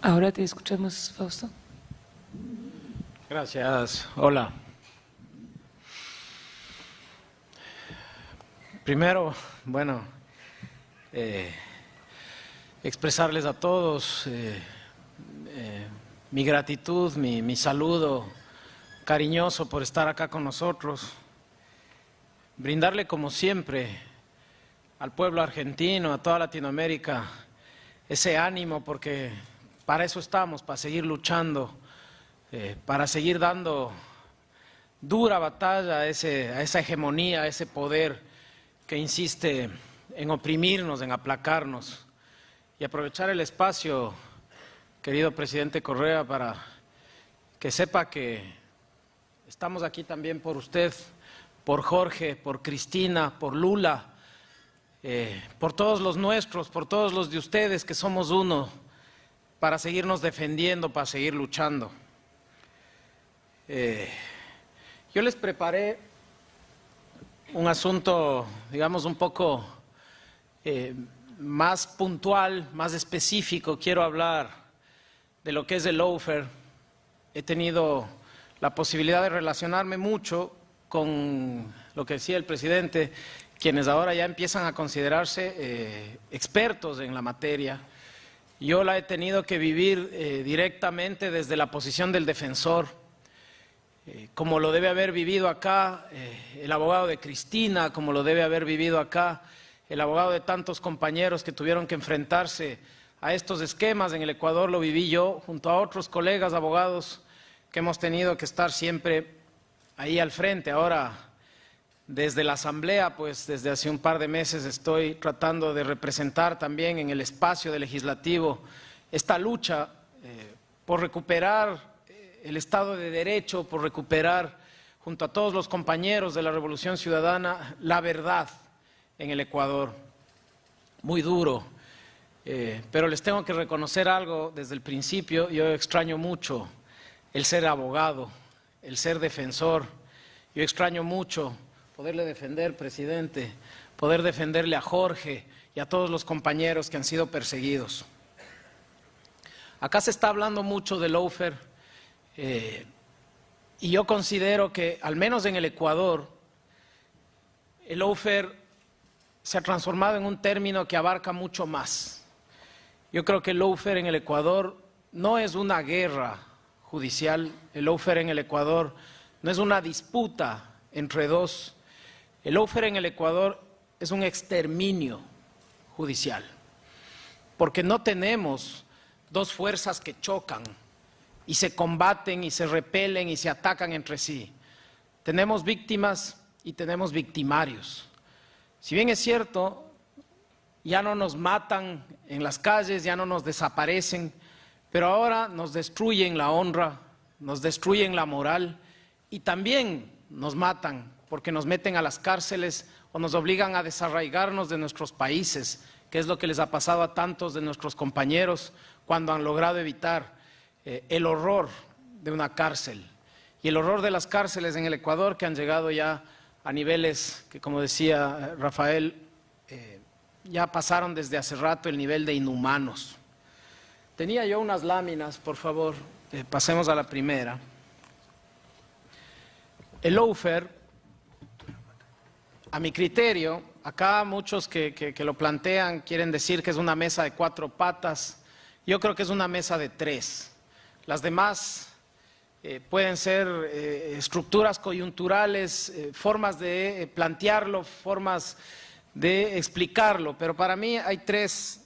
Ahora te escuchamos, Fausto. Gracias. Hola. Primero, bueno, expresarles a todos mi gratitud, mi saludo cariñoso por estar acá con nosotros. Brindarle como siempre al pueblo argentino, a toda Latinoamérica, ese ánimo, porque para eso estamos, para seguir luchando, para seguir dando dura batalla a esa hegemonía, a ese poder que insiste en oprimirnos, en aplacarnos. Y aprovechar el espacio, querido presidente Correa, para que sepa que estamos aquí también por usted, por Jorge, por Cristina, por Lula, por todos los nuestros, por todos los de ustedes, que somos uno, para seguirnos defendiendo, para seguir luchando. Yo les preparé un asunto, digamos, un poco más puntual, más específico. Quiero hablar de lo que es el lawfare. He tenido la posibilidad de relacionarme mucho con lo que decía el presidente, quienes ahora ya empiezan a considerarse expertos en la materia. Yo la he tenido que vivir directamente desde la posición del defensor, como lo debe haber vivido acá el abogado de Cristina, como lo debe haber vivido acá el abogado de tantos compañeros que tuvieron que enfrentarse a estos esquemas. En el Ecuador lo viví yo, junto a otros colegas abogados que hemos tenido que estar siempre ahí al frente. Ahora, desde la Asamblea, pues desde hace un par de meses estoy tratando de representar también en el espacio del legislativo esta lucha por recuperar el Estado de Derecho, por recuperar, junto a todos los compañeros de la Revolución Ciudadana, la verdad en el Ecuador. Muy duro, pero les tengo que reconocer algo desde el principio. Yo extraño mucho el ser abogado, el ser defensor. Yo extraño mucho poderle defender, presidente, poder defenderle a Jorge y a todos los compañeros que han sido perseguidos. Acá se está hablando mucho del lawfare. Y yo considero que, al menos en el Ecuador, el lawfare se ha transformado en un término que abarca mucho más. Yo creo que el lawfare en el Ecuador no es una guerra judicial, el lawfare en el Ecuador no es una disputa entre dos. El lawfare en el Ecuador es un exterminio judicial, porque no tenemos dos fuerzas que chocan y se combaten y se repelen y se atacan entre sí. Tenemos víctimas y tenemos victimarios. Si bien es cierto, ya no nos matan en las calles, ya no nos desaparecen, pero ahora nos destruyen la honra, nos destruyen la moral y también nos matan porque nos meten a las cárceles o nos obligan a desarraigarnos de nuestros países, que es lo que les ha pasado a tantos de nuestros compañeros cuando han logrado evitar el horror de una cárcel y el horror de las cárceles en el Ecuador, que han llegado ya a niveles que, como decía Rafael, ya pasaron desde hace rato el nivel de inhumanos. Tenía yo unas láminas, por favor, pasemos a la primera. El lawfare, a mi criterio, acá muchos que lo plantean quieren decir que es una mesa de 4 patas. Yo creo que es una mesa de 3. Las demás pueden ser estructuras coyunturales, formas de plantearlo, formas de explicarlo, pero para mí hay 3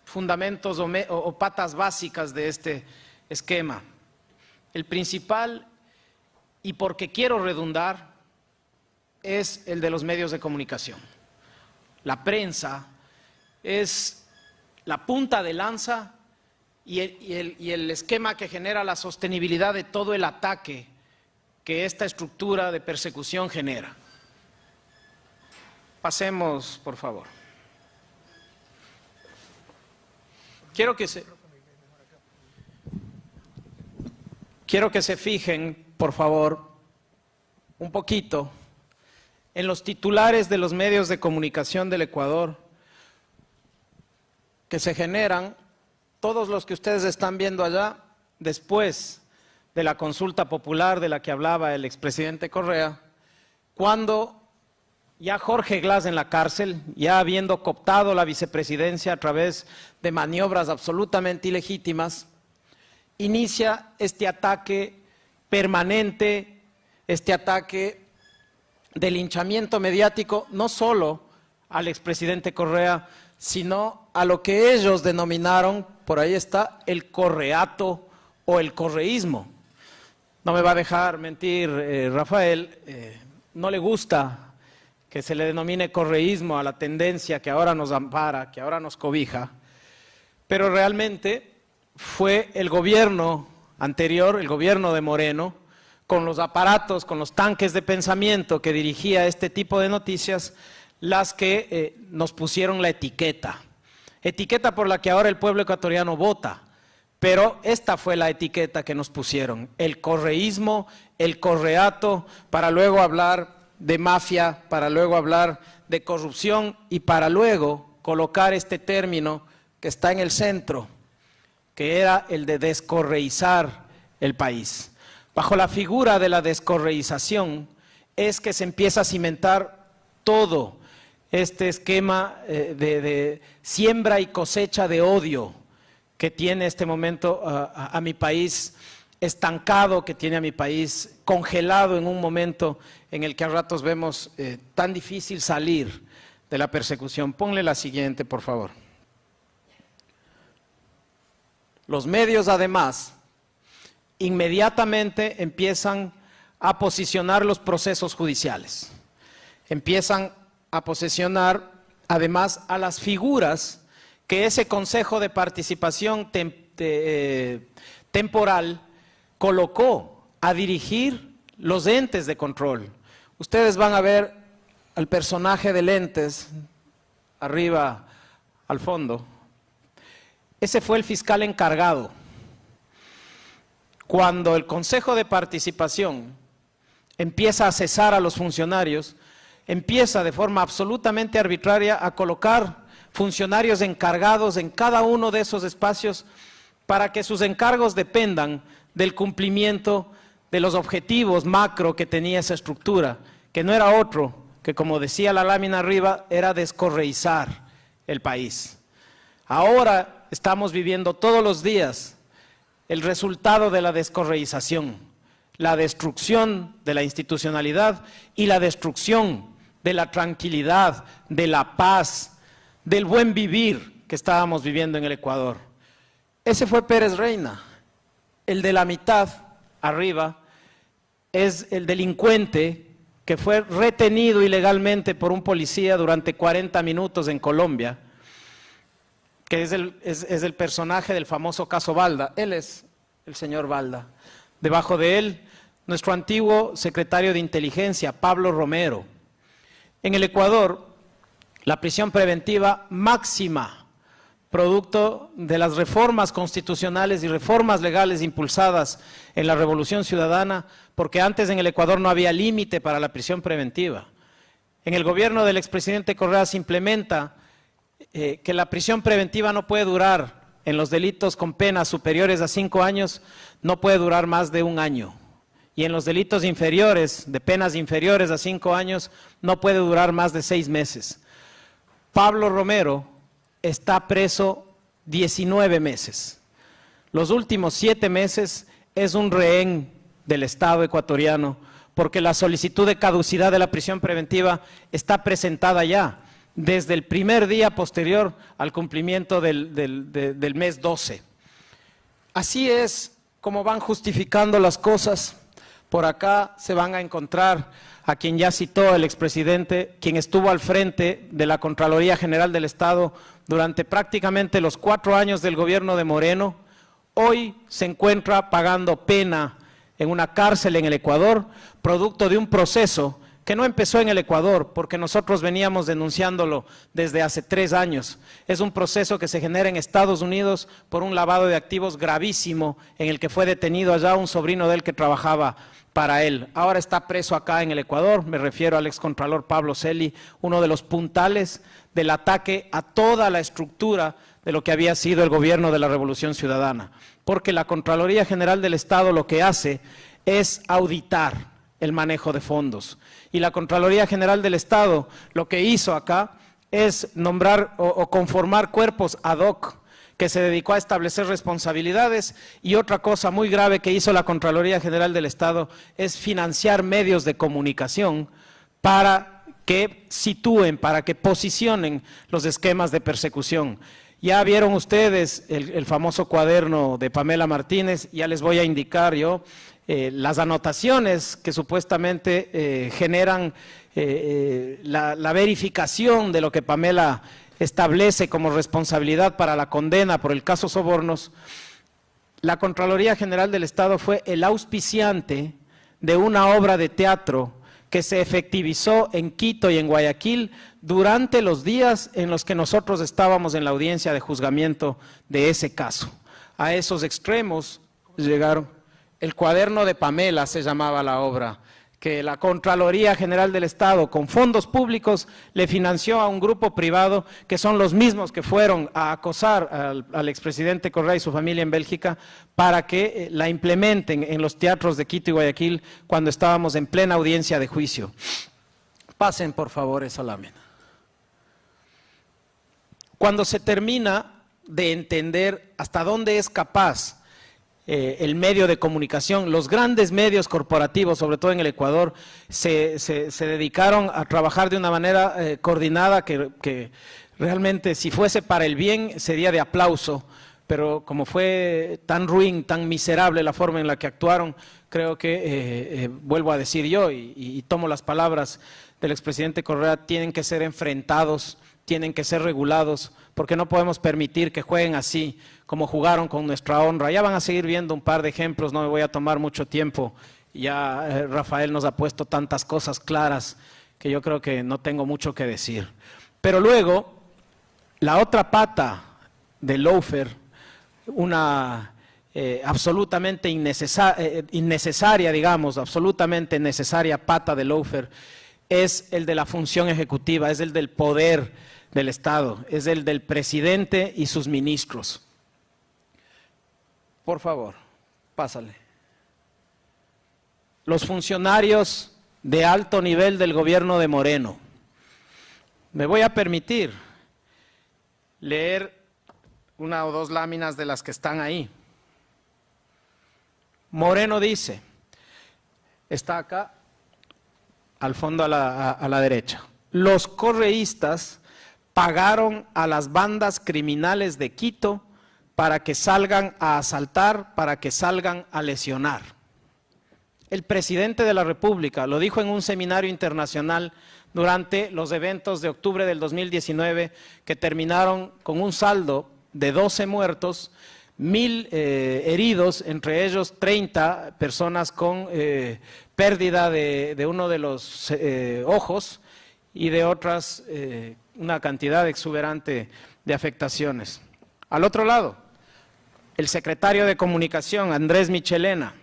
fundamentos o patas básicas de este esquema. El principal, y porque quiero redundar, es el de los medios de comunicación. La prensa es la punta de lanza y el esquema que genera la sostenibilidad de todo el ataque que esta estructura de persecución genera. Pasemos, por favor. Quiero que se fijen, por favor, un poquito en los titulares de los medios de comunicación del Ecuador que se generan todos los que ustedes están viendo allá, después de la consulta popular de la que hablaba el expresidente Correa, cuando ya Jorge Glass en la cárcel, ya habiendo cooptado la vicepresidencia a través de maniobras absolutamente ilegítimas, inicia este ataque permanente, este ataque de linchamiento mediático, no solo al expresidente Correa, sino a lo que ellos denominaron, por ahí está, el correato o el correísmo. No me va a dejar mentir Rafael, no le gusta que se le denomine correísmo a la tendencia que ahora nos ampara, que ahora nos cobija, pero realmente fue el gobierno anterior, el gobierno de Moreno, con los aparatos, con los tanques de pensamiento que dirigía este tipo de noticias, las que nos pusieron la etiqueta por la que ahora el pueblo ecuatoriano vota, pero esta fue la etiqueta que nos pusieron, el correísmo, el correato, para luego hablar de mafia, para luego hablar de corrupción y para luego colocar este término que está en el centro, que era el de descorreizar el país. Bajo la figura de la descorreización es que se empieza a cimentar todo este esquema de siembra y cosecha de odio que tiene este momento a mi país estancado, que tiene a mi país congelado en un momento en el que a ratos vemos tan difícil salir de la persecución. Ponle la siguiente, por favor. Los medios, además, inmediatamente empiezan a posicionar los procesos judiciales. Empiezan a posicionar, además, a las figuras que ese Consejo de Participación Temporal colocó a dirigir los entes de control. Ustedes van a ver al personaje de lentes, arriba al fondo. Ese fue el fiscal encargado. Cuando el Consejo de Participación empieza a cesar a los funcionarios, empieza de forma absolutamente arbitraria a colocar funcionarios encargados en cada uno de esos espacios para que sus encargos dependan del cumplimiento de los objetivos macro que tenía esa estructura, que no era otro que, como decía la lámina arriba, era descorreizar el país. Ahora estamos viviendo todos los días el resultado de la descorreización, la destrucción de la institucionalidad y la destrucción de la tranquilidad, de la paz, del buen vivir que estábamos viviendo en el Ecuador. Ese fue Pérez Reina. El de la mitad, arriba, es el delincuente que fue retenido ilegalmente por un policía durante 40 minutos en Colombia, que es el personaje del famoso caso Balda. Él es el señor Balda. Debajo de él, nuestro antiguo secretario de Inteligencia, Pablo Romero. En el Ecuador, la prisión preventiva máxima, producto de las reformas constitucionales y reformas legales impulsadas en la Revolución Ciudadana, porque antes en el Ecuador no había límite para la prisión preventiva. En el gobierno del expresidente Correa se implementa que la prisión preventiva no puede durar, en los delitos con penas superiores a 5 años, no puede durar más de 1 año. Y en los delitos inferiores, de penas inferiores a 5 años, no puede durar más de 6 meses. Pablo Romero está preso 19 meses. Los últimos 7 meses es un rehén del Estado ecuatoriano, porque la solicitud de caducidad de la prisión preventiva está presentada ya, desde el primer día posterior al cumplimiento del mes 12. Así es como van justificando las cosas. Por acá se van a encontrar a quien ya citó el expresidente, quien estuvo al frente de la Contraloría General del Estado durante prácticamente los 4 años del gobierno de Moreno. Hoy se encuentra pagando pena en una cárcel en el Ecuador, producto de un proceso que no empezó en el Ecuador, porque nosotros veníamos denunciándolo desde hace 3 años. Es un proceso que se genera en Estados Unidos por un lavado de activos gravísimo, en el que fue detenido allá un sobrino de él que trabajaba para él. Ahora está preso acá en el Ecuador, me refiero al excontralor Pablo Celi, uno de los puntales del ataque a toda la estructura de lo que había sido el gobierno de la Revolución Ciudadana, porque la Contraloría General del Estado lo que hace es auditar el manejo de fondos. Y la Contraloría General del Estado lo que hizo acá es nombrar o conformar cuerpos ad hoc que se dedicó a establecer responsabilidades, y otra cosa muy grave que hizo la Contraloría General del Estado es financiar medios de comunicación para que sitúen, para que posicionen los esquemas de persecución. Ya vieron ustedes el famoso cuaderno de Pamela Martínez, ya les voy a indicar yo las anotaciones que supuestamente generan la verificación de lo que Pamela establece como responsabilidad para la condena por el caso Sobornos. La Contraloría General del Estado fue el auspiciante de una obra de teatro que se efectivizó en Quito y en Guayaquil durante los días en los que nosotros estábamos en la audiencia de juzgamiento de ese caso. A esos extremos llegaron. El cuaderno de Pamela se llamaba la obra, que la Contraloría General del Estado, con fondos públicos, le financió a un grupo privado, que son los mismos que fueron a acosar al expresidente Correa y su familia en Bélgica, para que la implementen en los teatros de Quito y Guayaquil cuando estábamos en plena audiencia de juicio. Pasen, por favor, esa lámina. Cuando se termina de entender hasta dónde es capaz el medio de comunicación, los grandes medios corporativos, sobre todo en el Ecuador, se dedicaron a trabajar de una manera coordinada que realmente, si fuese para el bien, sería de aplauso, pero como fue tan ruin, tan miserable la forma en la que actuaron, creo que, vuelvo a decir yo, y tomo las palabras del expresidente Correa, tienen que ser enfrentados, tienen que ser regulados, porque no podemos permitir que jueguen así, como jugaron con nuestra honra. Ya van a seguir viendo un par de ejemplos, no me voy a tomar mucho tiempo. Ya Rafael nos ha puesto tantas cosas claras que yo creo que no tengo mucho que decir. Pero luego, la otra pata del lawfare, una absolutamente innecesaria, digamos, absolutamente necesaria pata del lawfare, es el de la función ejecutiva, es el del poder del Estado, es el del presidente y sus ministros. Por favor, pásale. Los funcionarios de alto nivel del gobierno de Moreno. Me voy a permitir leer una o dos láminas de las que están ahí. Moreno dice, está acá, al fondo a la derecha, los correístas pagaron a las bandas criminales de Quito para que salgan a asaltar, para que salgan a lesionar. El presidente de la República lo dijo en un seminario internacional durante los eventos de octubre del 2019, que terminaron con un saldo de 12 muertos, 1000 heridos, entre ellos 30 personas con pérdida de uno de los ojos y de otras una cantidad exuberante de afectaciones. Al otro lado, el secretario de Comunicación, Andrés Michelena.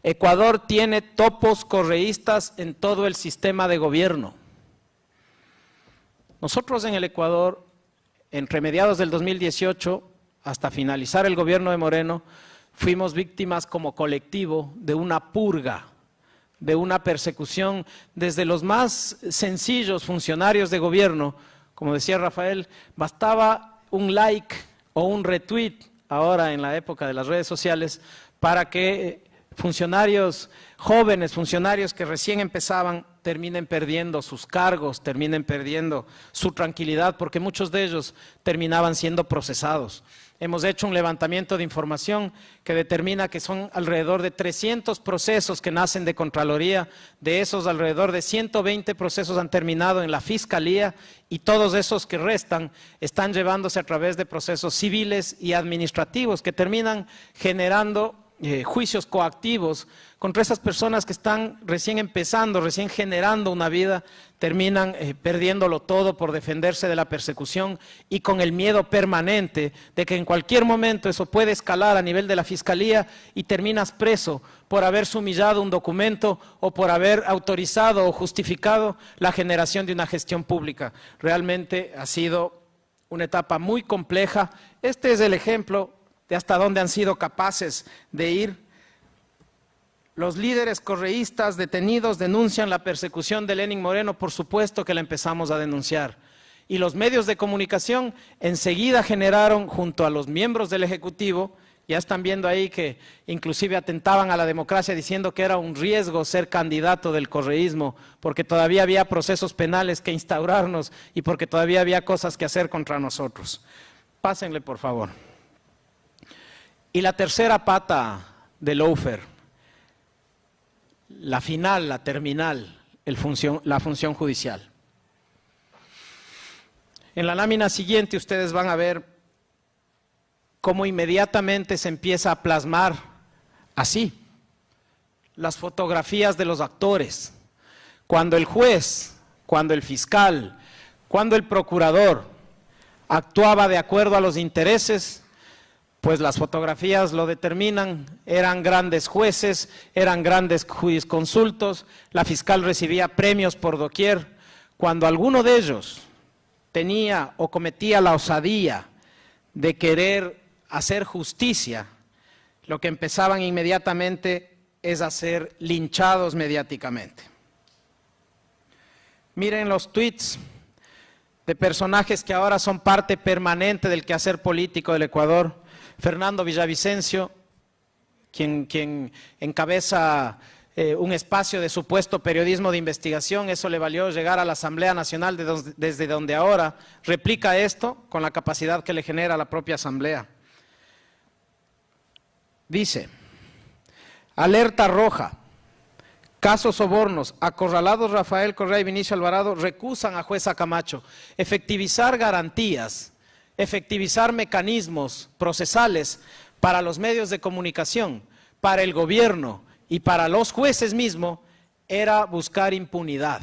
Ecuador tiene topos correístas en todo el sistema de gobierno. Nosotros en el Ecuador, entre mediados del 2018 hasta finalizar el gobierno de Moreno, fuimos víctimas como colectivo de una purga, de una persecución desde los más sencillos funcionarios de gobierno. Como decía Rafael, bastaba un like o un retweet, ahora en la época de las redes sociales, para que funcionarios jóvenes, funcionarios que recién empezaban, terminen perdiendo sus cargos, terminen perdiendo su tranquilidad, porque muchos de ellos terminaban siendo procesados. Hemos hecho un levantamiento de información que determina que son alrededor de 300 procesos que nacen de Contraloría. De esos, alrededor de 120 procesos han terminado en la Fiscalía, y todos esos que restan están llevándose a través de procesos civiles y administrativos que terminan generando juicios coactivos contra esas personas que están recién empezando, recién generando una vida, terminan perdiéndolo todo por defenderse de la persecución y con el miedo permanente de que en cualquier momento eso puede escalar a nivel de la Fiscalía y terminas preso por haber sumillado un documento o por haber autorizado o justificado la generación de una gestión pública. Realmente ha sido una etapa muy compleja. Este es el ejemplo de hasta dónde han sido capaces de ir. Los líderes correístas detenidos denuncian la persecución de Lenín Moreno, por supuesto que la empezamos a denunciar. Y los medios de comunicación enseguida generaron, junto a los miembros del Ejecutivo, ya están viendo ahí que inclusive atentaban a la democracia diciendo que era un riesgo ser candidato del correísmo, porque todavía había procesos penales que instaurarnos y porque todavía había cosas que hacer contra nosotros. Pásenle, por favor. Y la tercera pata del lawfare, la final, la terminal, la función judicial. En la lámina siguiente ustedes van a ver cómo inmediatamente se empieza a plasmar así las fotografías de los actores. Cuando el juez, cuando el fiscal, cuando el procurador actuaba de acuerdo a los intereses, pues las fotografías lo determinan, eran grandes jueces, eran grandes jurisconsultos, la fiscal recibía premios por doquier. Cuando alguno de ellos tenía o cometía la osadía de querer hacer justicia, lo que empezaban inmediatamente es a ser linchados mediáticamente. Miren los tweets de personajes que ahora son parte permanente del quehacer político del Ecuador. Fernando Villavicencio, quien encabeza un espacio de supuesto periodismo de investigación, eso le valió llegar a la Asamblea Nacional desde donde ahora replica esto con la capacidad que le genera la propia Asamblea. Dice, alerta roja, casos sobornos, acorralados Rafael Correa y Vinicio Alvarado recusan a jueza Camacho. Efectivizar garantías, efectivizar mecanismos procesales para los medios de comunicación, para el gobierno y para los jueces mismos, era buscar impunidad.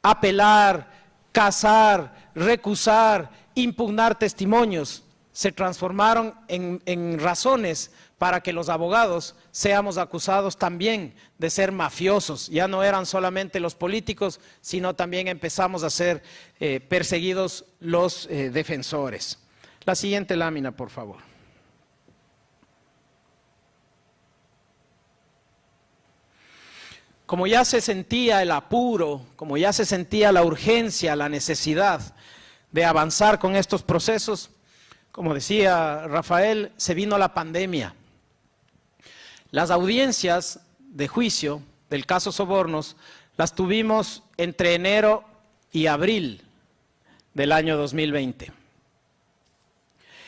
Apelar, casar, recusar, impugnar testimonios, se transformaron en razones para que los abogados seamos acusados también de ser mafiosos. Ya no eran solamente los políticos, sino también empezamos a ser perseguidos los defensores. La siguiente lámina, por favor. Como ya se sentía el apuro, como ya se sentía la urgencia, la necesidad de avanzar con estos procesos, como decía Rafael, se vino la pandemia. Las audiencias de juicio del caso Sobornos las tuvimos entre enero y abril del año 2020.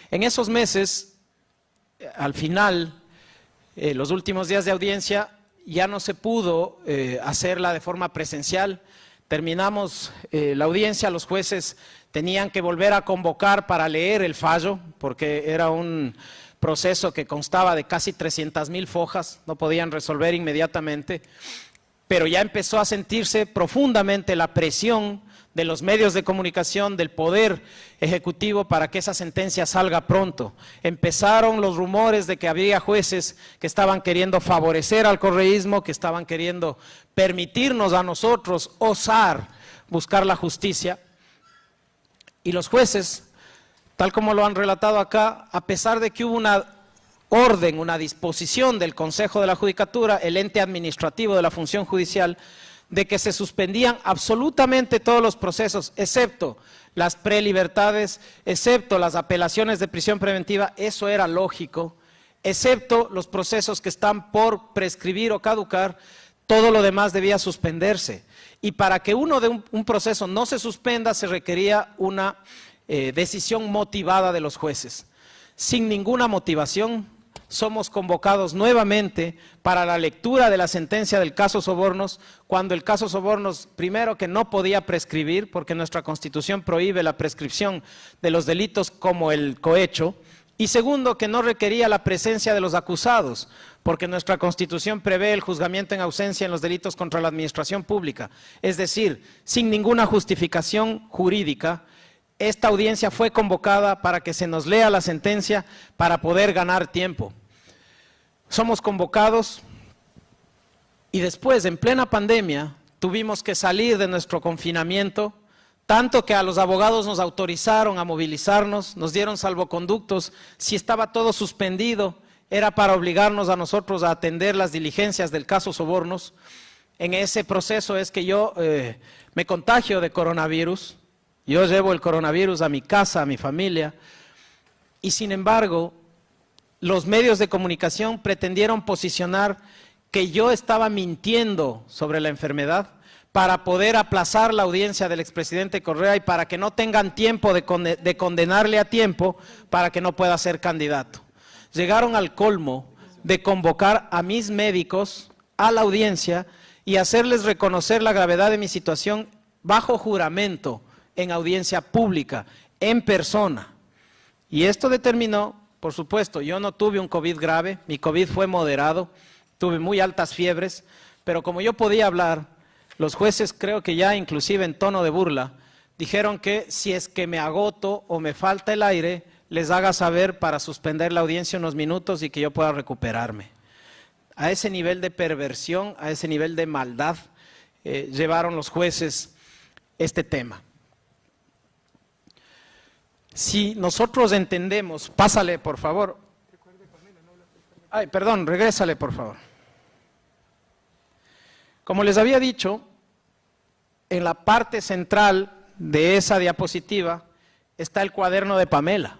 En esos meses, al final, los últimos días de audiencia, ya no se pudo hacerla de forma presencial. Terminamos la audiencia, los jueces tenían que volver a convocar para leer el fallo, porque era un proceso que constaba de casi 300,000 fojas, no podían resolver inmediatamente, pero ya empezó a sentirse profundamente la presión de los medios de comunicación, del Poder Ejecutivo, para que esa sentencia salga pronto. Empezaron los rumores de que había jueces que estaban queriendo favorecer al correísmo, que estaban queriendo permitirnos a nosotros osar buscar la justicia. Y los jueces, tal como lo han relatado acá, a pesar de que hubo una orden, una disposición del Consejo de la Judicatura, el ente administrativo de la función judicial, de que se suspendían absolutamente todos los procesos, excepto las prelibertades, excepto las apelaciones de prisión preventiva, eso era lógico, excepto los procesos que están por prescribir o caducar, todo lo demás debía suspenderse. Y para que uno de un proceso no se suspenda, se requería una decisión motivada de los jueces. Sin ninguna motivación, somos convocados nuevamente para la lectura de la sentencia del caso Sobornos, cuando el caso Sobornos, primero, que no podía prescribir, porque nuestra Constitución prohíbe la prescripción de los delitos como el cohecho, y segundo, que no requería la presencia de los acusados, porque nuestra Constitución prevé el juzgamiento en ausencia en los delitos contra la administración pública. Es decir, sin ninguna justificación jurídica, esta audiencia fue convocada para que se nos lea la sentencia para poder ganar tiempo. Somos convocados y después, en plena pandemia, tuvimos que salir de nuestro confinamiento, tanto que a los abogados nos autorizaron a movilizarnos, nos dieron salvoconductos. Si estaba todo suspendido, era para obligarnos a nosotros a atender las diligencias del caso Sobornos. En ese proceso es que yo me contagio de coronavirus. Yo llevo el coronavirus a mi casa, a mi familia, y sin embargo, los medios de comunicación pretendieron posicionar que yo estaba mintiendo sobre la enfermedad para poder aplazar la audiencia del expresidente Correa y para que no tengan tiempo de condenarle a tiempo para que no pueda ser candidato. Llegaron al colmo de convocar a mis médicos a la audiencia y hacerles reconocer la gravedad de mi situación bajo juramento, en audiencia pública, en persona. Y esto determinó, por supuesto, yo no tuve un COVID grave, mi COVID fue moderado, tuve muy altas fiebres, pero como yo podía hablar, los jueces, creo que ya inclusive en tono de burla, dijeron que si es que me agoto o me falta el aire, les haga saber para suspender la audiencia unos minutos y que yo pueda recuperarme. A ese nivel de perversión, a ese nivel de maldad, llevaron los jueces este tema. Si nosotros entendemos, pásale por favor. Ay, perdón, regrésale por favor. Como les había dicho, en la parte central de esa diapositiva está el cuaderno de Pamela.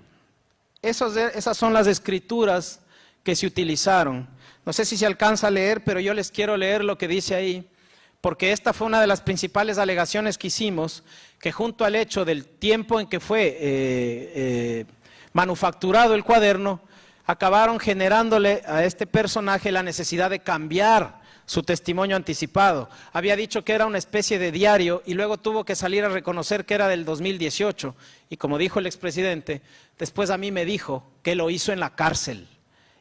Esas son las escrituras que se utilizaron. No sé si se alcanza a leer, pero yo les quiero leer lo que dice ahí, porque esta fue una de las principales alegaciones que hicimos, que junto al hecho del tiempo en que fue manufacturado el cuaderno, acabaron generándole a este personaje la necesidad de cambiar su testimonio anticipado. Había dicho que era una especie de diario y luego tuvo que salir a reconocer que era del 2018. Y como dijo el expresidente, después a mí me dijo que lo hizo en la cárcel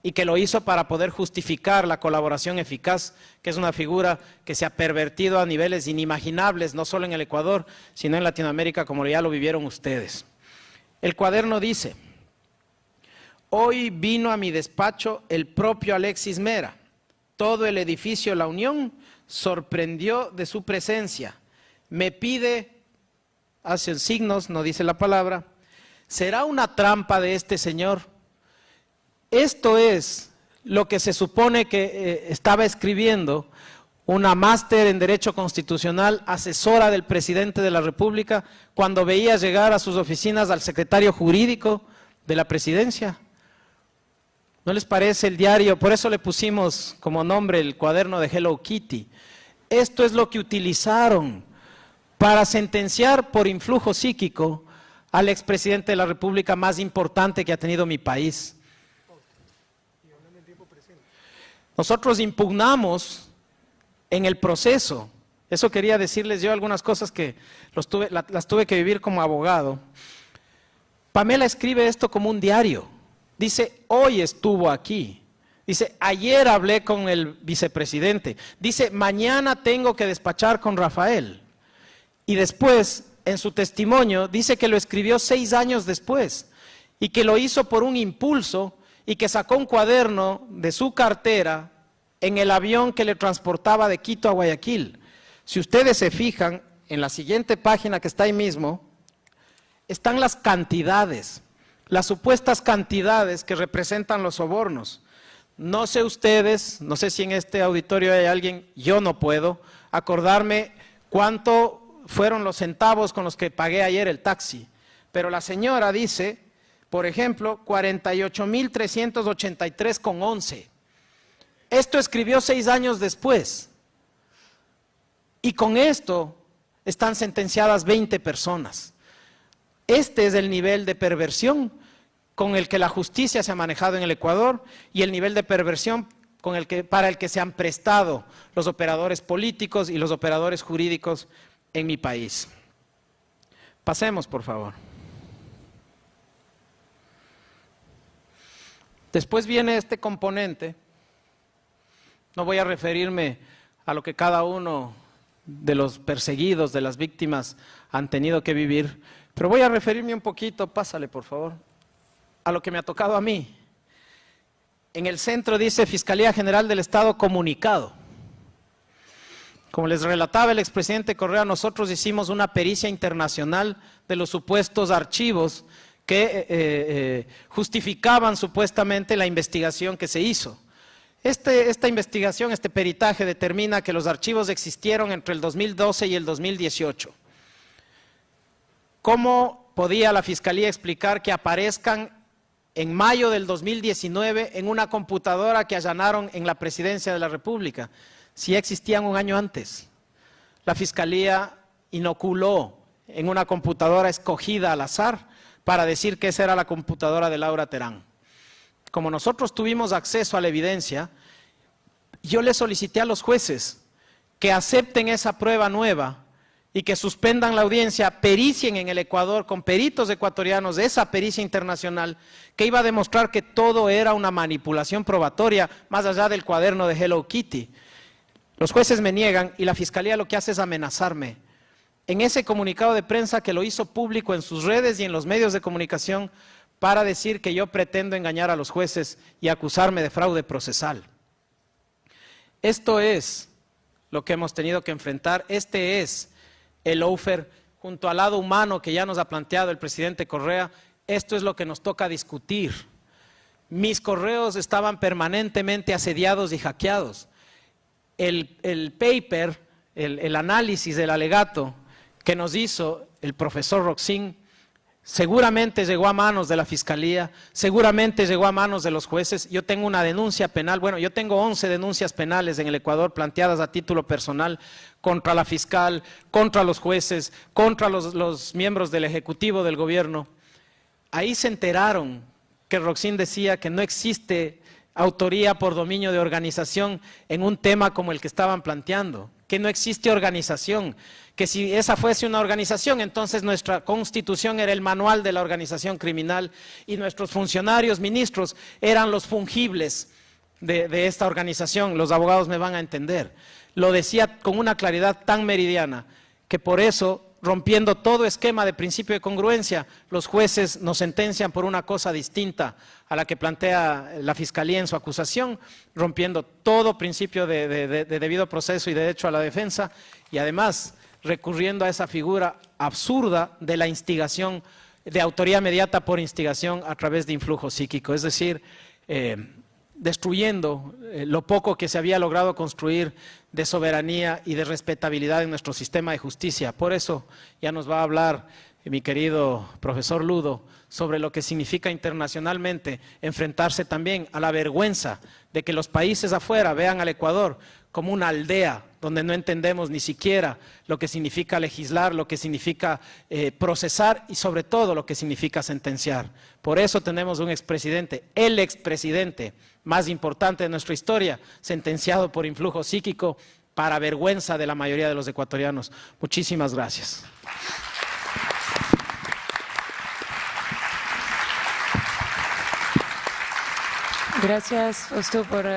y que lo hizo para poder justificar la colaboración eficaz, que es una figura que se ha pervertido a niveles inimaginables, no solo en el Ecuador, sino en Latinoamérica, como ya lo vivieron ustedes. El cuaderno dice: hoy vino a mi despacho el propio Alexis Mera. Todo el edificio La Unión sorprendió de su presencia. Me pide, hace signos, no dice la palabra, ¿será una trampa de este señor? Esto es lo que se supone que estaba escribiendo una máster en Derecho Constitucional, asesora del presidente de la República, cuando veía llegar a sus oficinas al secretario jurídico de la presidencia. ¿No les parece el diario? Por eso le pusimos como nombre el cuaderno de Hello Kitty. Esto es lo que utilizaron para sentenciar por influjo psíquico al expresidente de la República más importante que ha tenido mi país. Nosotros impugnamos en el proceso. Eso quería decirles yo, algunas cosas que las tuve que vivir como abogado. Pamela escribe esto como un diario. Dice, hoy estuvo aquí. Dice, ayer hablé con el vicepresidente. Dice, mañana tengo que despachar con Rafael. Y después, en su testimonio, dice que lo escribió 6 años después y que lo hizo por un impulso y que sacó un cuaderno de su cartera en el avión que le transportaba de Quito a Guayaquil. Si ustedes se fijan, en la siguiente página que está ahí mismo, están las cantidades, las supuestas cantidades que representan los sobornos. No sé ustedes, no sé si en este auditorio hay alguien, yo no puedo acordarme cuánto fueron los centavos con los que pagué ayer el taxi, pero la señora dice, por ejemplo, 48.383,11. Esto escribió 6 años después. Y con esto están sentenciadas 20 personas. Este es el nivel de perversión con el que la justicia se ha manejado en el Ecuador y el nivel de perversión para el que se han prestado los operadores políticos y los operadores jurídicos en mi país. Pasemos, por favor. Después viene este componente. No voy a referirme a lo que cada uno de los perseguidos, de las víctimas, han tenido que vivir, pero voy a referirme un poquito, pásale por favor, a lo que me ha tocado a mí. En el centro dice Fiscalía General del Estado comunicado. Como les relataba el expresidente Correa, nosotros hicimos una pericia internacional de los supuestos archivos que justificaban supuestamente la investigación que se hizo. Esta investigación, este peritaje determina que los archivos existieron entre el 2012 y el 2018. ¿Cómo podía la Fiscalía explicar que aparezcan en mayo del 2019 en una computadora que allanaron en la Presidencia de la República, si existían un año antes? La Fiscalía inoculó en una computadora escogida al azar para decir que esa era la computadora de Laura Terán. Como nosotros tuvimos acceso a la evidencia, yo le solicité a los jueces que acepten esa prueba nueva y que suspendan la audiencia, pericien en el Ecuador con peritos ecuatorianos de esa pericia internacional que iba a demostrar que todo era una manipulación probatoria más allá del cuaderno de Hello Kitty. Los jueces me niegan y la Fiscalía lo que hace es amenazarme. En ese comunicado de prensa que lo hizo público en sus redes y en los medios de comunicación para decir que yo pretendo engañar a los jueces y acusarme de fraude procesal. Esto es lo que hemos tenido que enfrentar, este es el lawfare junto al lado humano que ya nos ha planteado el presidente Correa, esto es lo que nos toca discutir. Mis correos estaban permanentemente asediados y hackeados. El paper, el análisis del alegato que nos hizo el profesor Roxin, seguramente llegó a manos de la Fiscalía, seguramente llegó a manos de los jueces. Yo tengo una denuncia penal, bueno, yo tengo 11 denuncias penales en el Ecuador planteadas a título personal contra la fiscal, contra los jueces, contra los miembros del Ejecutivo del Gobierno. Ahí se enteraron que Roxin decía que no existe autoría por dominio de organización en un tema como el que estaban planteando, que no existe organización, que si esa fuese una organización, entonces nuestra Constitución era el manual de la organización criminal y nuestros funcionarios, ministros, eran los fungibles de esta organización. Los abogados me van a entender. Lo decía con una claridad tan meridiana que por eso, rompiendo todo esquema de principio de congruencia, los jueces nos sentencian por una cosa distinta a la que plantea la Fiscalía en su acusación, rompiendo todo principio de debido proceso y derecho a la defensa y además recurriendo a esa figura absurda de la instigación, de autoría mediata por instigación a través de influjo psíquico, es decir, destruyendo lo poco que se había logrado construir de soberanía y de respetabilidad en nuestro sistema de justicia. Por eso ya nos va a hablar mi querido profesor Ludo sobre lo que significa internacionalmente enfrentarse también a la vergüenza de que los países afuera vean al Ecuador como una aldea donde no entendemos ni siquiera lo que significa legislar, lo que significa procesar y sobre todo lo que significa sentenciar. Por eso tenemos un expresidente, el expresidente más importante de nuestra historia, sentenciado por influjo psíquico para vergüenza de la mayoría de los ecuatorianos. Muchísimas gracias. Gracias, Fausto, por